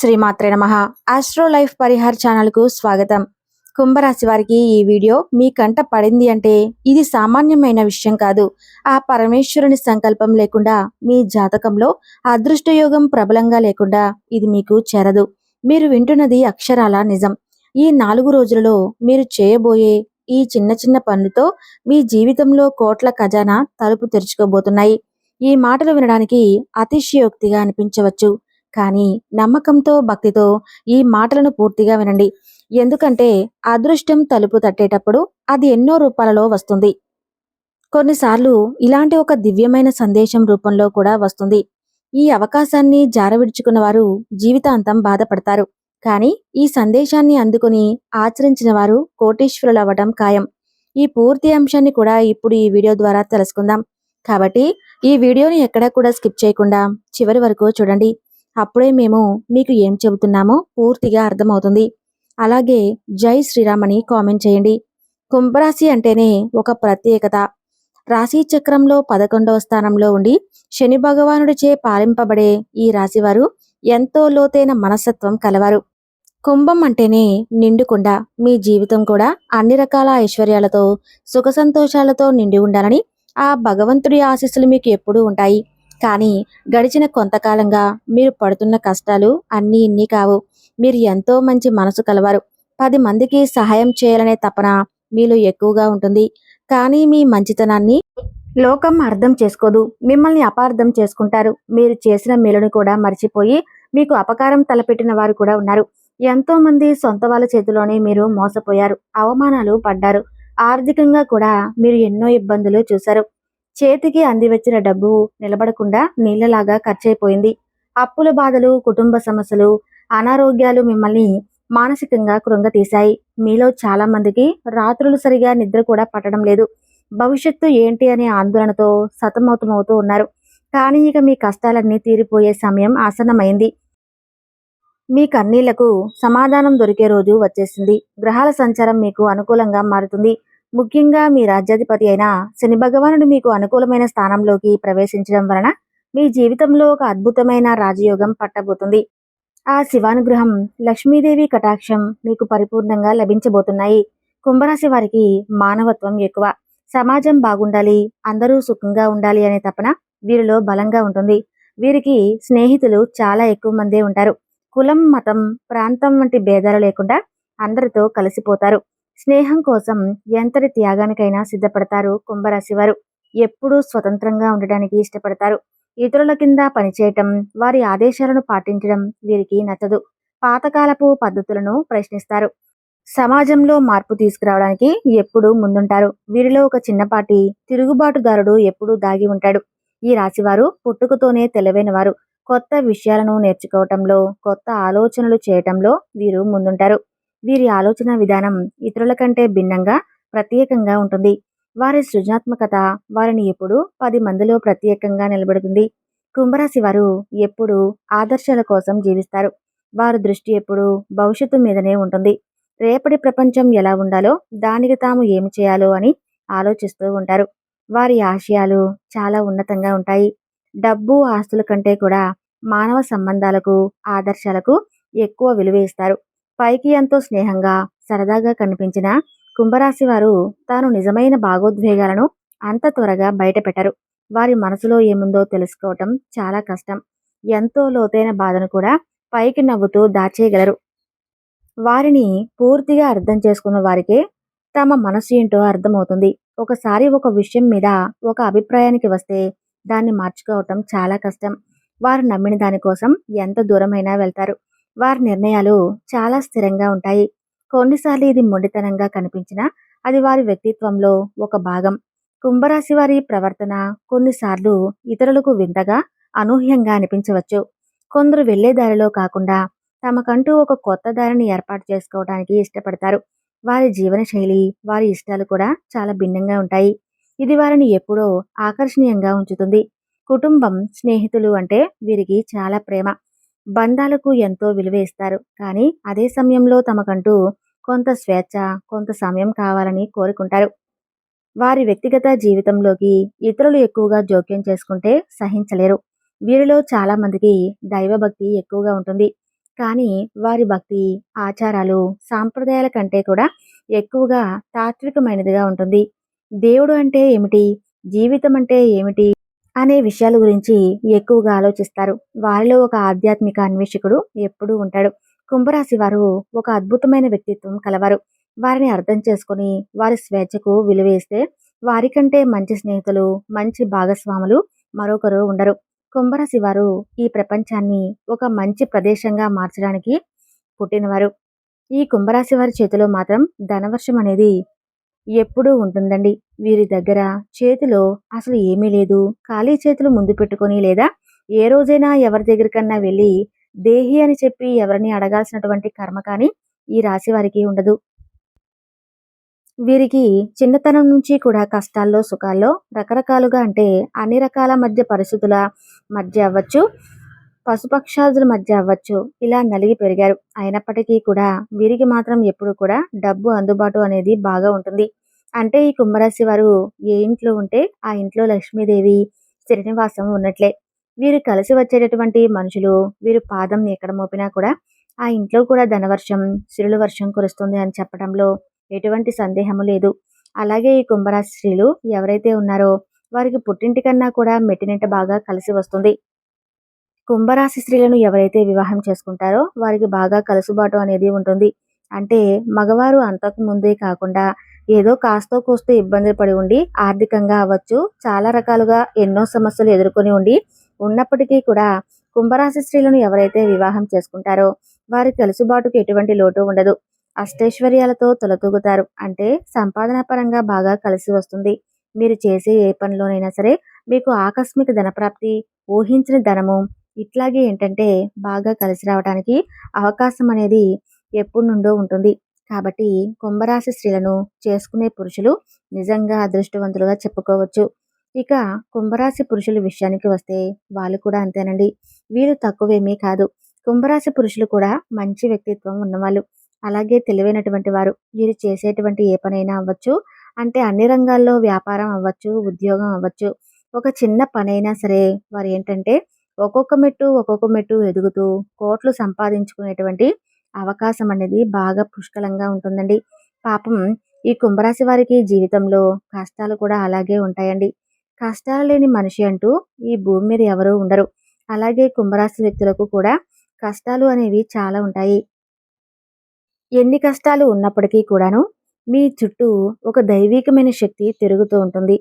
శ్రీమాత్రే నమః. Astro life Parihar ఛానల్కు స్వాగతం. కుంభరాశి వారికి ఈ వీడియో మీ కంట పడింది అంటే ఇది సామాన్యమైన విషయం కాదు. ఆ పరమేశ్వరుని సంకల్పం లేకుండా మీ జాతకంలో అదృష్టయోగం ప్రబలంగా లేకుండా ఇది మీకు చేరదు. మీరు వింటున్నది అక్షరాల నిజం. ఈ 4 రోజులలో మీరు చేయబోయే ఈ చిన్న చిన్న పనులతో మీ జీవితంలో కోట్ల ఖజానా తలుపు తెరుచుకోబోతున్నాయి. ఈ మాటలు వినడానికి అతిశయోక్తిగా అనిపించవచ్చు. కానీ నమ్మకంతో, భక్తితో ఈ మాటలను పూర్తిగా వినండి. ఎందుకంటే అదృష్టం తలుపు తట్టేటప్పుడు అది ఎన్నో రూపాలలో వస్తుంది. కొన్నిసార్లు ఇలాంటి ఒక దివ్యమైన సందేశం రూపంలో కూడా వస్తుంది. ఈ అవకాశాన్ని జారవిడుచుకున్న వారు జీవితాంతం బాధపడతారు. కానీ ఈ సందేశాన్ని అందుకుని ఆచరించిన వారు కోటీశ్వరులవ్వటం ఖాయం. ఈ పూర్తి అంశాన్ని కూడా ఇప్పుడు ఈ వీడియో ద్వారా తెలుసుకుందాం. కాబట్టి ఈ వీడియోని ఎక్కడా కూడా స్కిప్ చేయకుండా చివరి వరకు చూడండి. అప్పుడే మేము మీకు ఏం చెబుతున్నామో పూర్తిగా అర్థమవుతుంది. అలాగే జై శ్రీరామ్ అని కామెంట్ చేయండి. కుంభరాశి అంటేనే ఒక ప్రత్యేకత. రాశి చక్రంలో 11వ స్థానంలో ఉండి శని భగవానుడిచే పాలింపబడే ఈ రాశివారు ఎంతో లోతైన మనస్తత్వం కలవారు. కుంభం అంటేనే నిండుకుండ. మీ జీవితం కూడా అన్ని రకాల ఐశ్వర్యాలతో, సుఖ సంతోషాలతో నిండి ఉండాలని ఆ భగవంతుడి ఆశీస్సులు మీకు ఎప్పుడూ ఉంటాయి. కానీ గడిచిన కొంతకాలంగా మీరు పడుతున్న కష్టాలు అన్నీ ఇన్ని కావు. మీరు ఎంతో మంచి మనసు కలవారు. 10 మందికి సహాయం చేయాలనే తపన మీలో ఎక్కువగా ఉంటుంది. కానీ మీ మంచితనాన్ని లోకం అర్థం చేసుకోదు. మిమ్మల్ని అపార్థం చేసుకుంటారు. మీరు చేసిన మేలును కూడా మర్చిపోయి మీకు అపకారం తలపెట్టిన వారు కూడా ఉన్నారు. ఎంతో మంది సొంత వాళ్ళ చేతిలోనే మీరు మోసపోయారు, అవమానాలు పడ్డారు. ఆర్థికంగా కూడా మీరు ఎన్నో ఇబ్బందులు చూశారు. చేతికి అందివచ్చిన డబ్బు నిలబడకుండా నీళ్లలాగా ఖర్చయిపోయింది. అప్పుల బాధలు, కుటుంబ సమస్యలు, అనారోగ్యాలు మిమ్మల్ని మానసికంగా కృంగతీశాయి. మీలో చాలా మందికి రాత్రులు సరిగా నిద్ర కూడా పట్టడం లేదు. భవిష్యత్తు ఏంటి అనే ఆందోళనతో సతమతమవుతూ ఉన్నారు. కానీ ఇక మీ కష్టాలన్నీ తీరిపోయే సమయం ఆసన్నమైంది. మీ కన్నీళ్లకు సమాధానం దొరికే రోజు వచ్చేసింది. గ్రహాల సంచారం మీకు అనుకూలంగా మారుతుంది. ముఖ్యంగా మీ రాజ్యాధిపతి అయిన శని భగవానుడు మీకు అనుకూలమైన స్థానంలోకి ప్రవేశించడం వలన మీ జీవితంలో ఒక అద్భుతమైన రాజయోగం పట్టబోతుంది. ఆ శివానుగ్రహం, లక్ష్మీదేవి కటాక్షం మీకు పరిపూర్ణంగా లభించబోతున్నాయి. కుంభరాశి వారికి మానవత్వం ఎక్కువ. సమాజం బాగుండాలి, అందరూ సుఖంగా ఉండాలి అనే తపన వీరిలో బలంగా ఉంటుంది. వీరికి స్నేహితులు చాలా ఎక్కువ మందే ఉంటారు. కులం, మతం, ప్రాంతం వంటి భేదాలు లేకుండా అందరితో కలిసిపోతారు. స్నేహం కోసం ఎంతటి త్యాగానికైనా సిద్ధపడతారు కుంభరాశి వారు. ఎప్పుడూ స్వతంత్రంగా ఉండడానికి ఇష్టపడతారు. ఇతరుల కింద పనిచేయటం, వారి ఆదేశాలను పాటించడం వీరికి నచ్చదు. పాతకాలపు పద్ధతులను ప్రశ్నిస్తారు. సమాజంలో మార్పు తీసుకురావడానికి ఎప్పుడూ ముందుంటారు. వీరిలో ఒక చిన్నపాటి తిరుగుబాటుదారుడు ఎప్పుడూ దాగి ఉంటాడు. ఈ రాశివారు పుట్టుకతోనే తెలివైన వారు. కొత్త విషయాలను నేర్చుకోవటంలో, కొత్త ఆలోచనలు చేయటంలో వీరు ముందుంటారు. వీరి ఆలోచన విధానం ఇతరుల కంటే భిన్నంగా, ప్రత్యేకంగా ఉంటుంది. వారి సృజనాత్మకత వారిని ఎప్పుడూ 10 మందిలో ప్రత్యేకంగా నిలబెడుతుంది. కుంభరాశి వారు ఎప్పుడూ ఆదర్శాల కోసం జీవిస్తారు. వారి దృష్టి ఎప్పుడూ భవిష్యత్తు మీదనే ఉంటుంది. రేపటి ప్రపంచం ఎలా ఉండాలో, దానికి తాము ఏమి చేయాలో అని ఆలోచిస్తూ ఉంటారు. వారి ఆశయాలు చాలా ఉన్నతంగా ఉంటాయి. డబ్బు, ఆస్తుల కంటే కూడా మానవ సంబంధాలకు, ఆదర్శాలకు ఎక్కువ విలువ ఇస్తారు. పైకి ఎంతో స్నేహంగా, సరదాగా కనిపించిన కుంభరాశి వారు తాను నిజమైన భావోద్వేగాలను అంత త్వరగా బయటపెట్టరు. వారి మనసులో ఏముందో తెలుసుకోవటం చాలా కష్టం. ఎంతో లోతైన బాధను కూడా పైకి నవ్వుతూ దాచేయగలరు. వారిని పూర్తిగా అర్థం చేసుకున్న వారికే తమ మనసు ఏంటో అర్థమవుతుంది. ఒకసారి ఒక విషయం మీద ఒక అభిప్రాయానికి వస్తే దాన్ని మార్చుకోవటం చాలా కష్టం. వారు నమ్మిన దానికోసం ఎంత దూరమైనా వెళ్తారు. వారి నిర్ణయాలు చాలా స్థిరంగా ఉంటాయి. కొన్నిసార్లు ఇది మొండితనంగా కనిపించినా అది వారి వ్యక్తిత్వంలో ఒక భాగం. కుంభరాశి వారి ప్రవర్తన కొన్నిసార్లు ఇతరులకు వింతగా, అనూహ్యంగా అనిపించవచ్చు. కొందరు వెళ్లే దారిలో కాకుండా తమకంటూ ఒక కొత్త దారిని ఏర్పాటు చేసుకోవడానికి ఇష్టపడతారు. వారి జీవన శైలి, వారి ఇష్టాలు కూడా చాలా భిన్నంగా ఉంటాయి. ఇది వారిని ఎప్పుడో ఆకర్షణీయంగా ఉంచుతుంది. కుటుంబం, స్నేహితులు అంటే వీరికి చాలా ప్రేమ. బంధాలకు ఎంతో విలువ ఇస్తారు. కానీ అదే సమయంలో తమకంటూ కొంత స్వేచ్ఛ, కొంత సమయం కావాలని కోరుకుంటారు. వారి వ్యక్తిగత జీవితంలోకి ఇతరులు ఎక్కువగా జోక్యం చేసుకుంటే సహించలేరు. వీరిలో చాలా మందికి దైవభక్తి ఎక్కువగా ఉంటుంది. కానీ వారి భక్తి, ఆచారాలు, సాంప్రదాయాల కంటే కూడా ఎక్కువగా తాత్వికమైనదిగా ఉంటుంది. దేవుడు అంటే ఏమిటి? జీవితం అంటే ఏమిటి? అనే విషయాల గురించి ఎక్కువగా ఆలోచిస్తారు. వారిలో ఒక ఆధ్యాత్మిక అన్వేషకుడు ఎప్పుడూ ఉంటాడు. కుంభరాశి వారు ఒక అద్భుతమైన వ్యక్తిత్వం కలవారు. వారిని అర్థం చేసుకొని వారి స్వేచ్ఛకు విలువేస్తే వారికంటే మంచి స్నేహితులు, మంచి భాగస్వాములు మరొకరు ఉండరు. కుంభరాశి వారు ఈ ప్రపంచాన్ని ఒక మంచి ప్రదేశంగా మార్చడానికి పుట్టినవారు. ఈ కుంభరాశి వారి చేతిలో మాత్రం ధనవర్షం అనేది ఎప్పుడూ ఉంటుందండి. వీరి దగ్గర చేతిలో అసలు ఏమీ లేదు. ఖాళీ చేతులు ముందు పెట్టుకొని లేదా ఏ రోజైనా ఎవరి దగ్గరికన్నా వెళ్ళి దేహి అని చెప్పి ఎవరిని అడగాల్సినటువంటి కర్మ కానీ ఈ రాశి వారికి ఉండదు. వీరికి చిన్నతనం నుంచి కూడా కష్టాల్లో, సుఖాల్లో రకరకాలుగా అంటే అన్ని రకాల మధ్య పరిస్థితుల మధ్య అవ్వచ్చు, పశుపక్షాదుల మధ్య అవ్వచ్చు, ఇలా నలిగి పెరిగారు. అయినప్పటికీ కూడా వీరికి మాత్రం ఎప్పుడు కూడా డబ్బు అందుబాటు అనేది బాగా ఉంటుంది. అంటే ఈ కుంభరాశి వారు ఏ ఇంట్లో ఉంటే ఆ ఇంట్లో లక్ష్మీదేవి శ్రీనివాసం ఉన్నట్లే. వీరు కలిసి వచ్చేటటువంటి మనుషులు వీరు పాదం ఎక్కడ మోపినా కూడా ఆ ఇంట్లో కూడా ధనవర్షం, సిరుల వర్షం కురుస్తుంది అని చెప్పడంలో ఎటువంటి సందేహము లేదు. అలాగే ఈ కుంభరాశి స్త్రీలు ఎవరైతే ఉన్నారో వారికి పుట్టింటి కన్నా కూడా మెట్టినింట బాగా కలిసి వస్తుంది. కుంభరాశి స్త్రీలను ఎవరైతే వివాహం చేసుకుంటారో వారికి బాగా కలుసుబాటు అనేది ఉంటుంది. అంటే మగవారు అంతకు ముందే కాకుండా ఏదో కాస్తో కూస్తో ఇబ్బందులు పడి ఉండి ఆర్థికంగా అవ్వచ్చు, చాలా రకాలుగా ఎన్నో సమస్యలు ఎదుర్కొని ఉండి ఉన్నప్పటికీ కూడా కుంభరాశి స్త్రీలను ఎవరైతే వివాహం చేసుకుంటారో వారి కలుసుబాటుకు ఎటువంటి లోటు ఉండదు. అష్టైశ్వర్యాలతో తొలతూగుతారు. అంటే సంపాదన పరంగా బాగా కలిసి వస్తుంది. మీరు చేసే ఏ పనిలోనైనా సరే మీకు ఆకస్మిక ధనప్రాప్తి, ఊహించిన ధనము ఇట్లాగే ఏంటంటే బాగా కలిసి రావడానికి అవకాశం అనేది ఎప్పటి నుండో ఉంటుంది. కాబట్టి కుంభరాశి స్త్రీలను చేసుకునే పురుషులు నిజంగా అదృష్టవంతులుగా చెప్పుకోవచ్చు. ఇక కుంభరాశి పురుషుల విషయానికి వస్తే వాళ్ళు కూడా అంతేనండి. వీరు తక్కువేమీ కాదు. కుంభరాశి పురుషులు కూడా మంచి వ్యక్తిత్వం ఉన్నవాళ్ళు. అలాగే తెలివైనటువంటి వారు. వీరు చేసేటువంటి ఏ పనైనా అవ్వచ్చు. అంటే అన్ని రంగాల్లో వ్యాపారం అవ్వచ్చు, ఉద్యోగం అవ్వచ్చు. ఒక చిన్న పనైనా సరే వారు ఏంటంటే ఒక్కొక్క మెట్టు ఎదుగుతూ కోట్లు సంపాదించుకునేటువంటి అవకాశం అనేది బాగా పుష్కలంగా ఉంటుందండి. పాపం ఈ కుంభరాశి వారికి జీవితంలో కష్టాలు కూడా అలాగే ఉంటాయండి. కష్టాలు లేని మనిషి అంటూ ఈ భూమి మీద ఎవరూ ఉండరు. అలాగే కుంభరాశి వ్యక్తులకు కూడా కష్టాలు అనేవి చాలా ఉంటాయి. ఎన్ని కష్టాలు ఉన్నప్పటికీ కూడాను మీ చుట్టూ ఒక దైవీకమైన శక్తి తిరుగుతూ ఉంటుంది.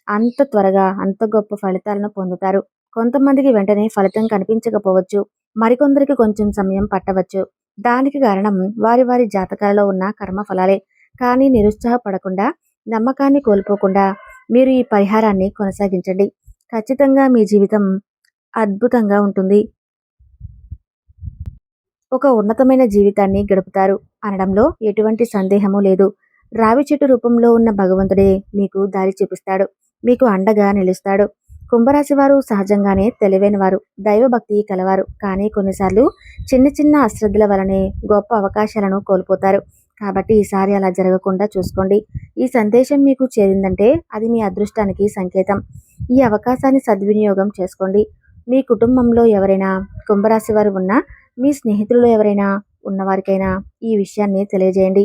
అంత త్వరగా అంత గొప్ప ఫలితాలను పొందుతారు. కొంతమందికి వెంటనే ఫలితం కనిపించకపోవచ్చు. మరికొందరికి కొంచెం సమయం పట్టవచ్చు. దానికి కారణం వారి వారి జాతకాలలో ఉన్న కర్మ ఫలాలే. కానీ నిరుత్సాహపడకుండా, నమ్మకాన్ని కోల్పోకుండా మీరు ఈ పరిహారాన్ని కొనసాగించండి. ఖచ్చితంగా మీ జీవితం అద్భుతంగా ఉంటుంది. ఒక ఉన్నతమైన జీవితాన్ని గడుపుతారు అనడంలో ఎటువంటి సందేహము లేదు. రావి చెట్టు రూపంలో ఉన్న భగవంతుడే మీకు దారి చూపిస్తాడు. మీకు అండగా నిలుస్తాడు. కుంభరాశి వారు సహజంగానే తెలివైనవారు, దైవభక్తి కలవారు. కానీ కొన్నిసార్లు చిన్న చిన్న అశ్రద్ధల వలనే గొప్ప అవకాశాలను కోల్పోతారు. కాబట్టి ఈసారి అలా జరగకుండా చూసుకోండి. ఈ సందేశం మీకు చేరిందంటే అది మీ అదృష్టానికి సంకేతం. ఈ అవకాశాన్ని సద్వినియోగం చేసుకోండి. మీ కుటుంబంలో ఎవరైనా కుంభరాశి వారు ఉన్నా, మీ స్నేహితుల్లో ఎవరైనా ఉన్నవారికైనా ఈ విషయాన్ని తెలియజేయండి.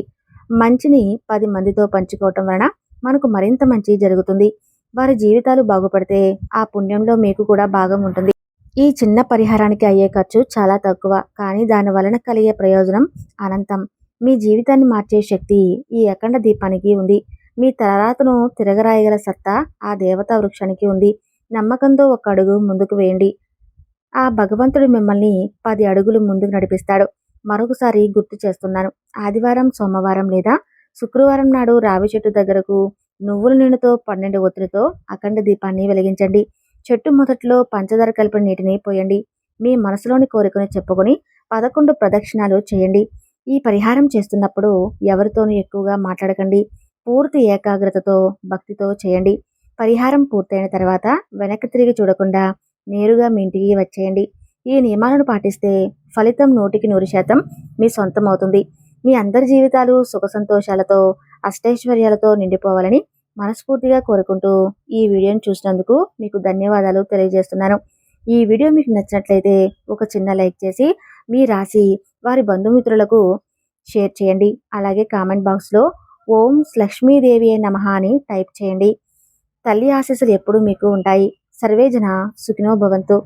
మంచిని 10 మందితో పంచుకోవటం వలన మనకు మరింత మంచి జరుగుతుంది. వారి జీవితాలు బాగుపడితే ఆ పుణ్యంలో మీకు కూడా భాగం ఉంటుంది. ఈ చిన్న పరిహారానికి అయ్యే ఖర్చు చాలా తక్కువ, కానీ దాని వలన కలిగే ప్రయోజనం అనంతం. మీ జీవితాన్ని మార్చే శక్తి ఈ అఖండ దీపానికి ఉంది. మీ తలరాతను తిరగరాయగల సత్తా ఆ దేవతా వృక్షానికి ఉంది. నమ్మకంతో ఒక అడుగు ముందుకు వేయండి. ఆ భగవంతుడు మిమ్మల్ని 10 అడుగులు ముందుకు నడిపిస్తాడు. మరొకసారి గుర్తు చేస్తున్నాను. ఆదివారం, సోమవారం లేదా శుక్రవారం నాడు రావి చెట్టు దగ్గరకు నువ్వుల నూనెతో 12 ఒత్తులతో అఖండ దీపాన్ని వెలిగించండి. చెట్టు మొదట్లో పంచదార కలిపిన నీటిని పోయండి. మీ మనసులోని కోరికను చెప్పుకొని 11 ప్రదక్షిణాలు చేయండి. ఈ పరిహారం చేస్తున్నప్పుడు ఎవరితోనూ ఎక్కువగా మాట్లాడకండి. పూర్తి ఏకాగ్రతతో, భక్తితో చేయండి. పరిహారం పూర్తయిన తర్వాత వెనక్కి తిరిగి చూడకుండా నేరుగా మీ ఇంటికి వచ్చేయండి. ఈ నియమాలను పాటిస్తే ఫలితం 100% మీ సొంతం అవుతుంది. మీ అందరి జీవితాలు సుఖ సంతోషాలతో, అష్టైశ్వర్యాలతో నిండిపోవాలని మనస్ఫూర్తిగా కోరుకుంటూ ఈ వీడియోని చూసినందుకు మీకు ధన్యవాదాలు తెలియజేస్తున్నాను. ఈ వీడియో మీకు నచ్చినట్లయితే ఒక చిన్న లైక్ చేసి మీ రాశి వారి బంధుమిత్రులకు షేర్ చేయండి. అలాగే కామెంట్ బాక్స్లో ఓం లక్ష్మీదేవి నమః అని టైప్ చేయండి. తల్లి ఆశీస్సులు ఎప్పుడూ మీకు ఉంటాయి. సర్వేజన సుఖినో భవంతు.